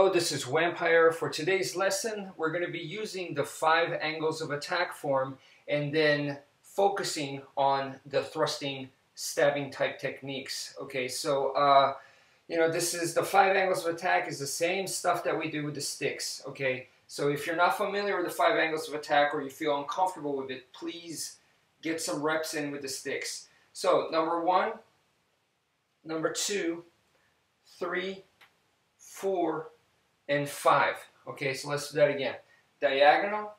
Hello, this is wmpyr. For today's lesson, we're going to be using the 5 angles of attack form and then focusing on the thrusting, stabbing type techniques. Okay, so this is the 5 angles of attack is the same stuff that we do with the sticks. Okay, so if you're not familiar with the 5 angles of attack or you feel uncomfortable with it, please get some reps in with the sticks. So number 1, number 2, 3, 4, and 5. Okay, so let's do that again. Diagonal,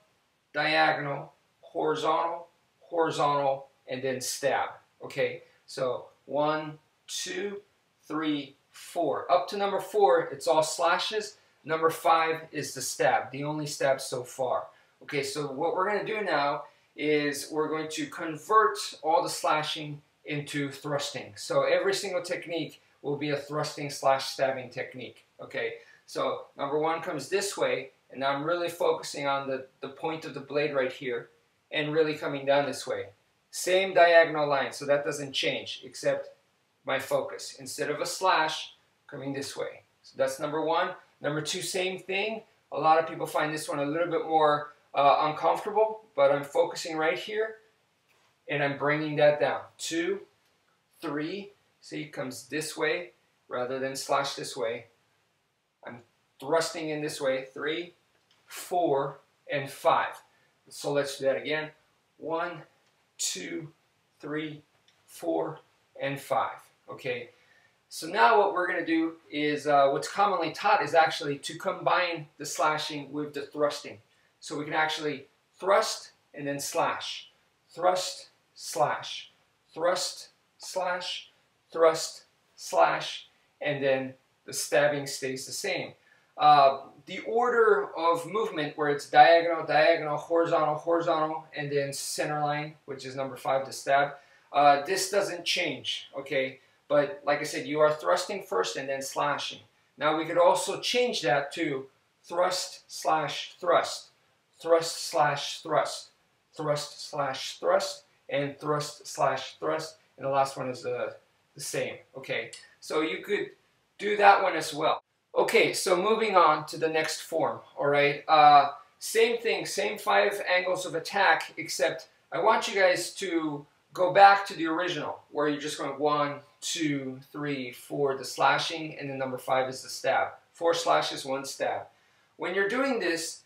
diagonal, horizontal, horizontal, and then stab. Okay, so 1, 2, 3, 4. Up to number 4, it's all slashes. Number 5 is the stab, the only stab so far. Okay, so what we're going to do now is we're going to convert all the slashing into thrusting. So every single technique will be a thrusting slash stabbing technique. Okay, so number 1 comes this way, and now I'm really focusing on the point of the blade right here and really coming down this way. Same diagonal line, so that doesn't change except my focus. Instead of a slash, coming this way. So that's number 1. Number 2, same thing. A lot of people find this one a little bit more uncomfortable, but I'm focusing right here and I'm bringing that down. 2, 3, see, it comes this way rather than slash this way. I'm thrusting in this way. 3, 4, and 5. So let's do that again. 1, 2, 3, 4, and 5. Okay. So now what we're going to do is what's commonly taught is actually to combine the slashing with the thrusting. So we can actually thrust and then slash. Thrust, slash. Thrust, slash. Thrust, slash. And then the stabbing stays the same. The order of movement where it's diagonal, diagonal, horizontal, horizontal, and then center line, which is number 5 to stab, this doesn't change, okay? But like I said, you are thrusting first and then slashing. Now we could also change that to thrust slash thrust, thrust slash thrust, thrust slash thrust, and thrust slash thrust, and the last one is the same, okay? So you could do that one as well. Okay, so moving on to the next form, all right? Same thing, same 5 angles of attack, except I want you guys to go back to the original, where you're just going 1, 2, 3, 4, the slashing, and then number 5 is the stab. 4 slashes, 1 stab. When you're doing this,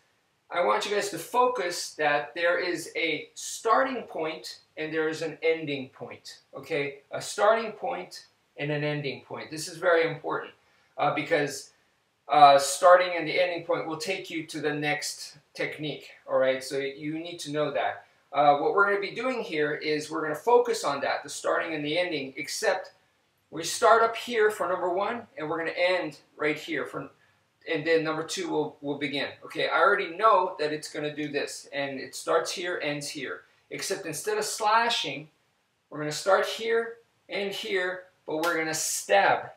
I want you guys to focus that there is a starting point and there is an ending point, okay? A starting point and an ending point. This is very important because starting and the ending point will take you to the next technique, all right? So you need to know that. What we're going to be doing here is we're going to focus on that, the starting and the ending, except we start up here for number 1 and we're going to end right here, and then number 2 will begin. Okay, I already know that it's going to do this, and it starts here, ends here, except instead of slashing, we're going to start here and here, but we're going to stab.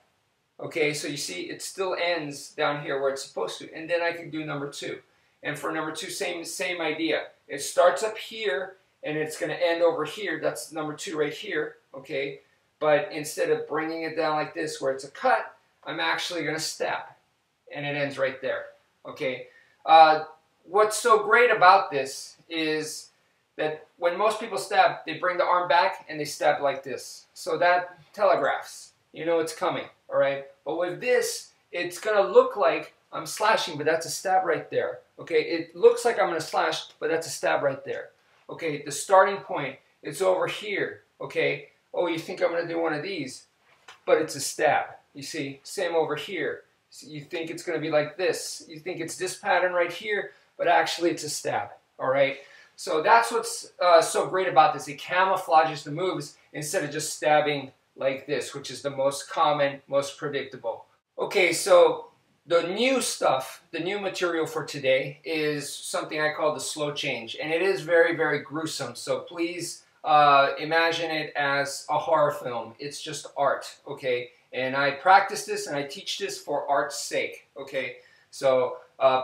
Okay, so you see it still ends down here where it's supposed to, and then I can do number 2. And for number 2, same idea. It starts up here and it's going to end over here. That's number 2 right here. Okay, but instead of bringing it down like this where it's a cut, I'm actually going to stab, and it ends right there. Okay. What's so great about this is that when most people stab, they bring the arm back and they stab like this. So that telegraphs, you know it's coming. All right. But with this, it's going to look like I'm slashing, but that's a stab right there. Okay, it looks like I'm going to slash, but that's a stab right there. Okay, the starting point, it's over here. Okay, oh, you think I'm going to do one of these, but it's a stab. You see, same over here. So you think it's going to be like this. You think it's this pattern right here, but actually it's a stab. All right, so that's what's so great about this. It camouflages the moves instead of just stabbing like this, which is the most common, most predictable. Okay, so the new stuff, the new material for today is something I call the slow change, and it is very, very gruesome, so please imagine it as a horror film. It's just art, okay? And I practice this and I teach this for art's sake, okay? So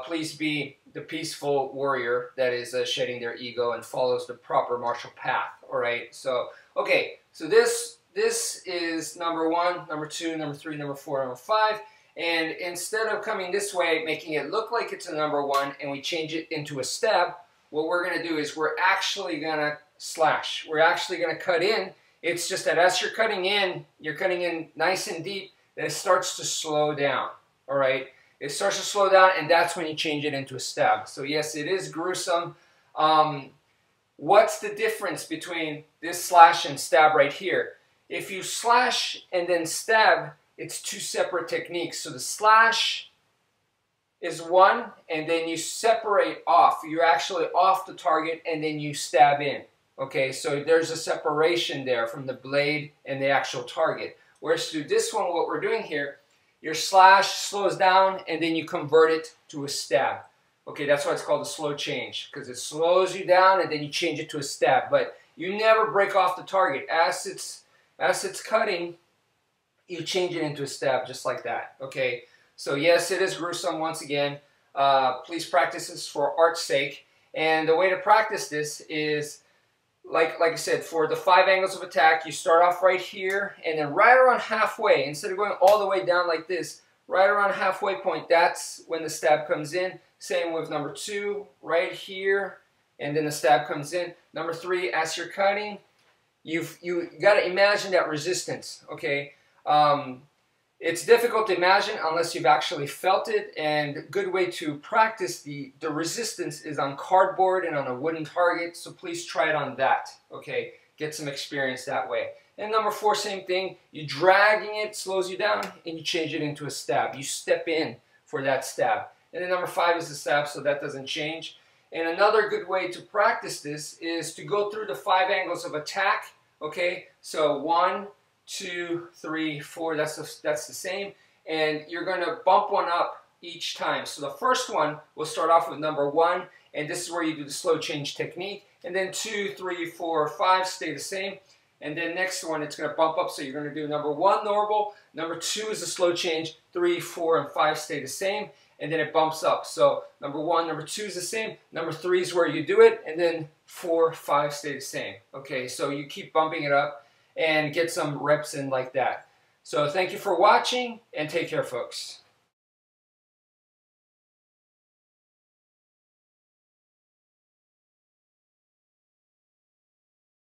please be the peaceful warrior that is shedding their ego and follows the proper martial path, all right? So, okay, so this is number 1, number 2, number 3, number 4, number 5. And instead of coming this way, making it look like it's a number 1, and we change it into a stab, what we're going to do is we're actually going to slash. We're actually going to cut in. It's just that as you're cutting in nice and deep, then it starts to slow down. All right? It starts to slow down, and that's when you change it into a stab. So yes, it is gruesome. What's the difference between this slash and stab right here? If you slash and then stab, it's 2 separate techniques. So the slash is one, and then you separate off. You're actually off the target, and then you stab in. Okay, so there's a separation there from the blade and the actual target. Whereas through this one, what we're doing here, your slash slows down, and then you convert it to a stab. Okay, that's why it's called a slow change, because it slows you down, and then you change it to a stab. But you never break off the target. As it's cutting, you change it into a stab, just like that. Okay, so yes, it is gruesome once again. Please practice this for art's sake. And the way to practice this is, like I said, for the 5 angles of attack, you start off right here, and then right around halfway, instead of going all the way down like this, right around halfway point, that's when the stab comes in. Same with number 2, right here, and then the stab comes in. Number 3, as you're cutting, you got to imagine that resistance, okay? It's difficult to imagine unless you've actually felt it, and a good way to practice the resistance is on cardboard and on a wooden target, so please try it on that, okay? Get some experience that way. And number 4, same thing. You dragging it slows you down, and you change it into a stab. You step in for that stab. And then number 5 is the stab, so that doesn't change. And another good way to practice this is to go through the 5 angles of attack, okay? So 1, 2, 3, 4, that's the same. And you're going to bump one up each time. So the first one, we'll start off with number 1, and this is where you do the slow change technique. And then 2, 3, 4, 5 stay the same. And then next one, it's going to bump up, so you're going to do number 1 normal, number 2 is a slow change, 3, 4, and 5 stay the same, and then it bumps up. So number 1, number 2 is the same, number 3 is where you do it, and then 4, 5 stay the same. Okay, so you keep bumping it up and get some reps in like that. So thank you for watching, and take care, folks.